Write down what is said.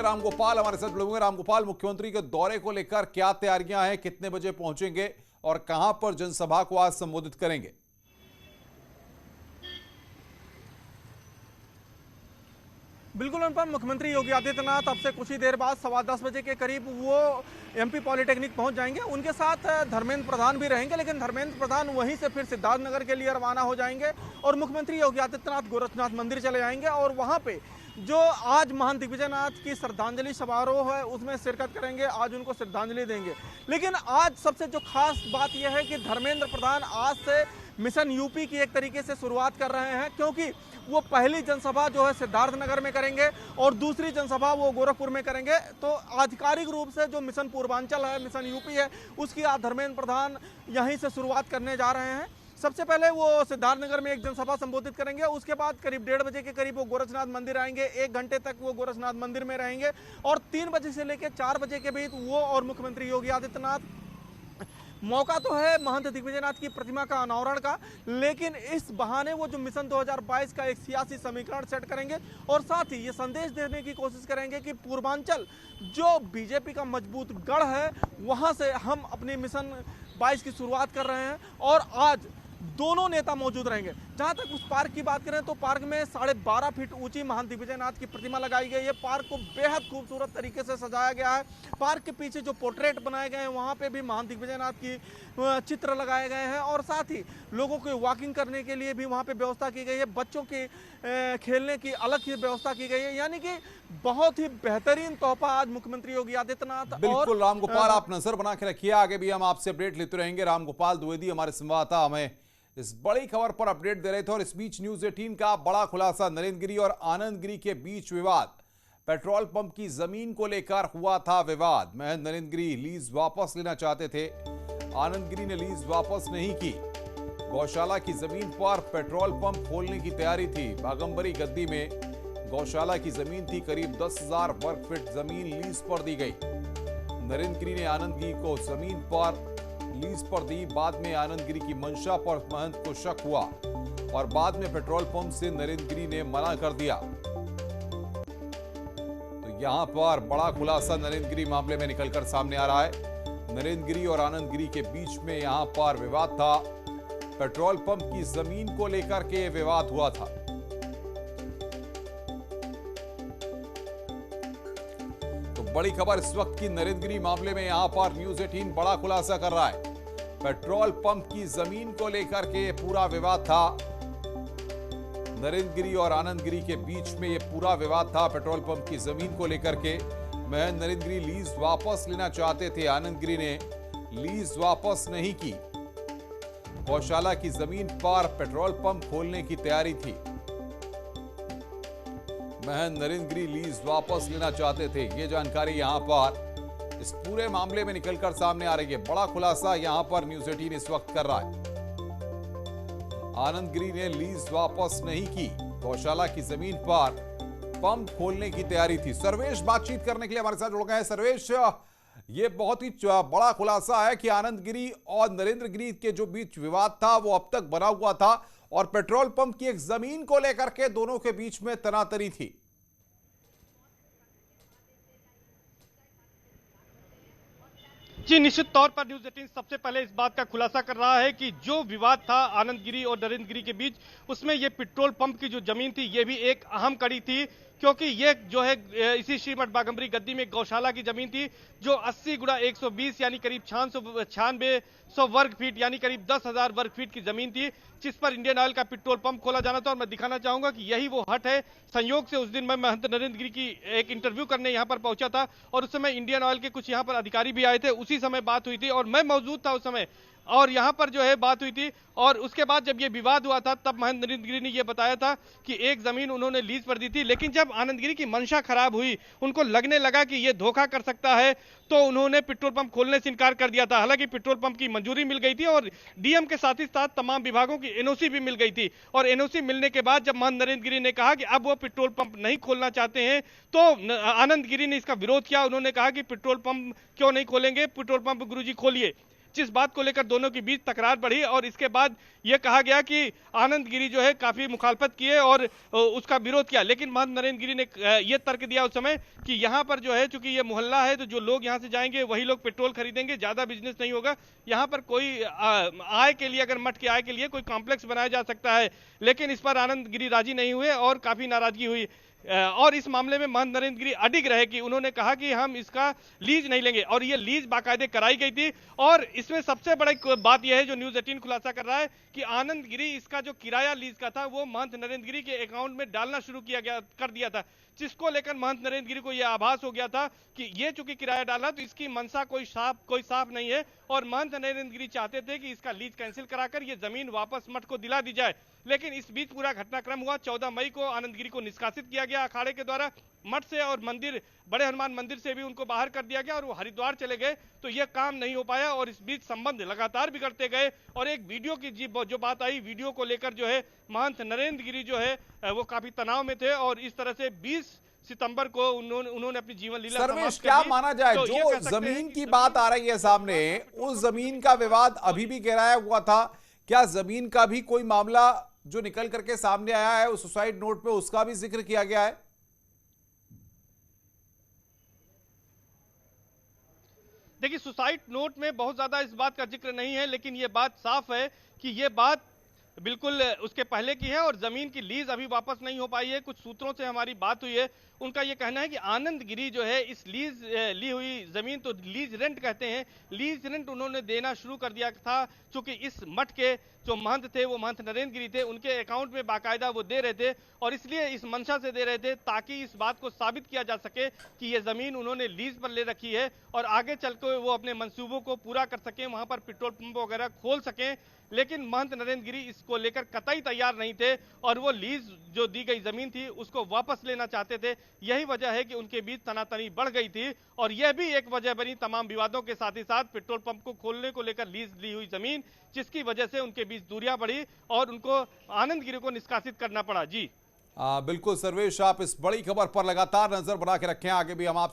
रामगोपाल हमारे साथ जुड़े हुए हैं। रामगोपाल, मुख्यमंत्री के दौरे को लेकर क्या तैयारियां हैं, कितने बजे पहुंचेंगे और कहां पर जनसभा को आज संबोधित करेंगे? बिल्कुल अनुपम, मुख्यमंत्री योगी आदित्यनाथ अब से कुछ ही देर बाद 10:15 के करीब वो एमपी पॉलिटेक्निक पहुंच जाएंगे। उनके साथ धर्मेंद्र प्रधान भी रहेंगे, लेकिन धर्मेंद्र प्रधान वहीं से फिर सिद्धार्थनगर के लिए रवाना हो जाएंगे और मुख्यमंत्री योगी आदित्यनाथ गोरखनाथ मंदिर चले जाएंगे और वहां पे जो आज महंत दिग्विजयनाथ की श्रद्धांजलि समारोह है उसमें शिरकत करेंगे, आज उनको श्रद्धांजलि देंगे। लेकिन आज सबसे जो खास बात यह है कि धर्मेंद्र प्रधान आज से मिशन यूपी की एक तरीके से शुरुआत कर रहे हैं, क्योंकि वो पहली जनसभा जो है सिद्धार्थनगर में करेंगे और दूसरी जनसभा वो गोरखपुर में करेंगे। तो आधिकारिक रूप से जो मिशन पूर्वांचल है, मिशन यूपी है, उसकी आज धर्मेंद्र प्रधान यहीं से शुरुआत करने जा रहे हैं। सबसे पहले वो सिद्धार्थनगर में एक जनसभा संबोधित करेंगे, उसके बाद करीब 1:30 बजे के करीब वो गोरखनाथ मंदिर आएंगे। 1 घंटे तक वो गोरखनाथ मंदिर में रहेंगे और 3 बजे से लेकर 4 बजे के बीच वो और मुख्यमंत्री योगी आदित्यनाथ, मौका तो है महंत दिग्विजयनाथ की प्रतिमा का अनावरण का, लेकिन इस बहाने वो जो मिशन 2022 का एक सियासी समीकरण सेट करेंगे और साथ ही ये संदेश देने की कोशिश करेंगे कि पूर्वांचल जो बीजेपी का मजबूत गढ़ है, वहां से हम अपनी मिशन 22 की शुरुआत कर रहे हैं। और आज दोनों नेता मौजूद रहेंगे। जहां तक उस पार्क की बात करें तो पार्क में 12.5 फीट ऊंची महंत दिग्विजयनाथ की प्रतिमा लगाई गई है। पार्क को बेहद खूबसूरत तरीके से सजाया गया है। पार्क के पीछे जो पोर्ट्रेट बनाए गए हैं वहां पे भी महंत दिग्विजयनाथ की चित्र लगाए गए हैं और साथ ही लोगों को वॉकिंग करने के लिए भी वहां पे व्यवस्था की गई है। बच्चों के खेलने की अलग ही व्यवस्था की गई है। यानी कि बहुत ही बेहतरीन तोहफा आज मुख्यमंत्री योगी आदित्यनाथ। बिल्कुल रामगोपाल, आप नजर बना के रखिए, आगे भी हम आपसे अपडेट लेते रहेंगे। रामगोपाल द्विवेदी हमारे संवाददाता हमें इस बड़ी खबर पर अपडेट दे रहे थे। और इस बीच न्यूज 18 का बड़ा खुलासा, नरेंद्र गिरी और आनंद गिरी के बीच विवाद। पेट्रोल पंप की जमीन को लेकर हुआ था विवाद। महंत नरेंद्र गिरी लीज वापस लेना चाहते थे, आनंद गिरी ने लीज वापस नहीं की। गौशाला की जमीन पर पेट्रोल पंप खोलने की तैयारी थी। बागंबरी गद्दी में गौशाला की जमीन थी, करीब 10,000 वर्ग फीट जमीन लीज पर दी गई। नरेंद्र गिरी ने आनंद गिरी को जमीन पर लीज पर दी। बाद में आनंद गिरी की मंशा पर महंत को शक हुआ और बाद में पेट्रोल पंप से नरेंद्र गिरी ने मना कर दिया। तो यहां पर बड़ा खुलासा नरेंद्र गिरी मामले में निकलकर सामने आ रहा है। नरेंद्र गिरी और आनंद गिरी के बीच में यहां पर विवाद था। पेट्रोल पंप की जमीन को लेकर के विवाद हुआ था। बड़ी खबर इस वक्त की, नरेंद्र गिरी मामले में यहां पर न्यूज 18 बड़ा खुलासा कर रहा है। पेट्रोल पंप की जमीन को लेकर के पूरा विवाद था। नरेंद्र गिरी और आनंद गिरी के बीच में यह पूरा विवाद था पेट्रोल पंप की जमीन को लेकर के। महंत नरेंद्र गिरी लीज वापस लेना चाहते थे, आनंद गिरी ने लीज वापस नहीं की। गौशाला की जमीन पर पेट्रोल पंप खोलने की तैयारी थी। महंत नरेंद्र गिरी लीज वापस लेना चाहते थे। यह जानकारी यहां पर इस पूरे मामले में निकलकर सामने आ रही है। बड़ा खुलासा यहां पर न्यूज 18 इस वक्त कर रहा है। आनंद गिरी ने लीज वापस नहीं की। गौशाला की जमीन पर पंप खोलने की तैयारी थी। सर्वेश बातचीत करने के लिए हमारे साथ जुड़ गए हैं। सर्वेश, ये बहुत ही बड़ा खुलासा है कि आनंद गिरी और नरेंद्र गिरी के जो बीच विवाद था वो अब तक बना हुआ था और पेट्रोल पंप की एक जमीन को लेकर के दोनों के बीच में तनातनी थी। जी, निश्चित तौर पर न्यूज 18 सबसे पहले इस बात का खुलासा कर रहा है कि जो विवाद था आनंद गिरी और नरेंद्र गिरी के बीच, उसमें ये पेट्रोल पंप की जो जमीन थी ये भी एक अहम कड़ी थी, क्योंकि ये जो है इसी श्रीमठ बागंबरी गद्दी में गौशाला की जमीन थी जो 80 गुणा 120 यानी करीब 96 वर्ग फीट यानी करीब 10,000 वर्ग फीट की जमीन थी, जिस पर इंडियन ऑयल का पेट्रोल पंप खोला जाना था। और मैं दिखाना चाहूंगा कि यही वो हट है। संयोग से उस दिन मैं महंत नरेंद्र गिरी की एक इंटरव्यू करने यहां पर पहुंचा था और उस समय इंडियन ऑयल के कुछ यहां पर अधिकारी भी आए थे। उसी समय बात हुई थी और मैं मौजूद था उस समय, और यहां पर जो है बात हुई थी। और उसके बाद जब ये विवाद हुआ था तब महंत नरेंद्र गिरी ने यह बताया था कि एक जमीन उन्होंने लीज पर दी थी, लेकिन जब आनंद गिरी की मंशा खराब हुई, उनको लगने लगा कि यह धोखा कर सकता है, तो उन्होंने पेट्रोल पंप खोलने से इनकार कर दिया था। हालांकि पेट्रोल पंप की मंजूरी मिल गई थी और डीएम के साथ ही साथ तमाम विभागों की एनओसी भी मिल गई थी। और एनओसी मिलने के बाद जब महंत नरेंद्र गिरी ने कहा कि अब वो पेट्रोल पंप नहीं खोलना चाहते हैं, तो आनंद गिरी ने इसका विरोध किया। उन्होंने कहा कि पेट्रोल पंप क्यों नहीं खोलेंगे, पेट्रोल पंप गुरुजी खोलिए। जिस बात को लेकर दोनों के बीच तकरार बढ़ी और इसके बाद यह कहा गया कि आनंद गिरी जो है काफी मुखालफत किए और उसका विरोध किया, लेकिन महंत नरेंद्र गिरी ने यह तर्क दिया उस समय कि यहाँ पर जो है चूंकि ये मोहल्ला है तो जो लोग यहाँ से जाएंगे वही लोग पेट्रोल खरीदेंगे, ज्यादा बिजनेस नहीं होगा, यहाँ पर कोई आय के लिए, अगर मठ के आय के लिए कोई कॉम्प्लेक्स बनाया जा सकता है। लेकिन इस पर आनंद गिरी राजी नहीं हुए और काफी नाराजगी हुई और इस मामले में महंत नरेंद्र गिरी अडिग रहे कि उन्होंने कहा कि हम इसका लीज नहीं लेंगे और ये लीज बाकायदे कराई गई थी। और इसमें सबसे बड़ी बात यह है जो न्यूज़ 18 खुलासा कर रहा है कि आनंद गिरी इसका जो किराया लीज का था वो महंत नरेंद्र गिरी के अकाउंट में डालना शुरू कर दिया था, जिसको लेकर महंत नरेंद्र गिरी को यह आभास हो गया था कि ये चूंकि किराया डाला तो इसकी मंशा कोई साफ नहीं है और महंत नरेंद्र गिरी चाहते थे कि इसका लीज कैंसिल कराकर ये जमीन वापस मठ को दिला दी जाए। लेकिन इस बीच पूरा घटनाक्रम हुआ। 14 मई को आनंद गिरी को निष्कासित किया गया अखाड़े के द्वारा मठ से और मंदिर, बड़े हनुमान मंदिर से भी उनको बाहर कर दिया गया और वो हरिद्वार चले गए, तो यह काम नहीं हो पाया और इस बीच संबंध लगातार बिगड़ते गए। और एक वीडियो की जो बात आई, वीडियो को लेकर जो है महंत नरेंद्र गिरी जो है वो काफी तनाव में थे और इस तरह से 20 सितंबर को उन्होंने अपनी जीवन लीला सर्वेश, क्या माना जाए तो जो जमीन की बात आ रही है सामने, उस जमीन का विवाद अभी भी गहराया हुआ था, क्या जमीन का भी कोई मामला जो निकल करके सामने आया है उस सुसाइड नोट पे उसका भी जिक्र किया गया है? देखिए, सुसाइड नोट में बहुत ज्यादा इस बात का जिक्र नहीं है, लेकिन यह बात साफ है कि यह बात बिल्कुल उसके पहले की है और जमीन की लीज अभी वापस नहीं हो पाई है। कुछ सूत्रों से हमारी बात हुई है, उनका यह कहना है कि आनंद गिरी जो है इस लीज ली हुई जमीन, तो लीज रेंट कहते हैं, लीज रेंट उन्होंने देना शुरू कर दिया था, क्योंकि इस मठ के जो महंत थे वो महंत नरेंद्र गिरी थे, उनके अकाउंट में बाकायदा वो दे रहे थे और इसलिए इस मंशा से दे रहे थे ताकि इस बात को साबित किया जा सके कि ये जमीन उन्होंने लीज पर ले रखी है और आगे चलकर वो अपने मंसूबों को पूरा कर सकें, वहां पर पेट्रोल पंप वगैरह खोल सकें। लेकिन महंत नरेंद्र गिरी इसको लेकर कतई तैयार नहीं थे और वो लीज जो दी गई जमीन थी उसको वापस लेना चाहते थे। यही वजह है कि उनके बीच तनातनी बढ़ गई थी और यह भी एक वजह बनी तमाम विवादों के साथ ही साथ पेट्रोल पंप को खोलने को लेकर लीज ली हुई जमीन, जिसकी वजह से उनके बीच दूरियां बढ़ी और उनको आनंद गिरी को निष्कासित करना पड़ा। जी बिल्कुल सर्वेश, आप इस बड़ी खबर पर लगातार नजर बना के रखें, आगे भी हम आप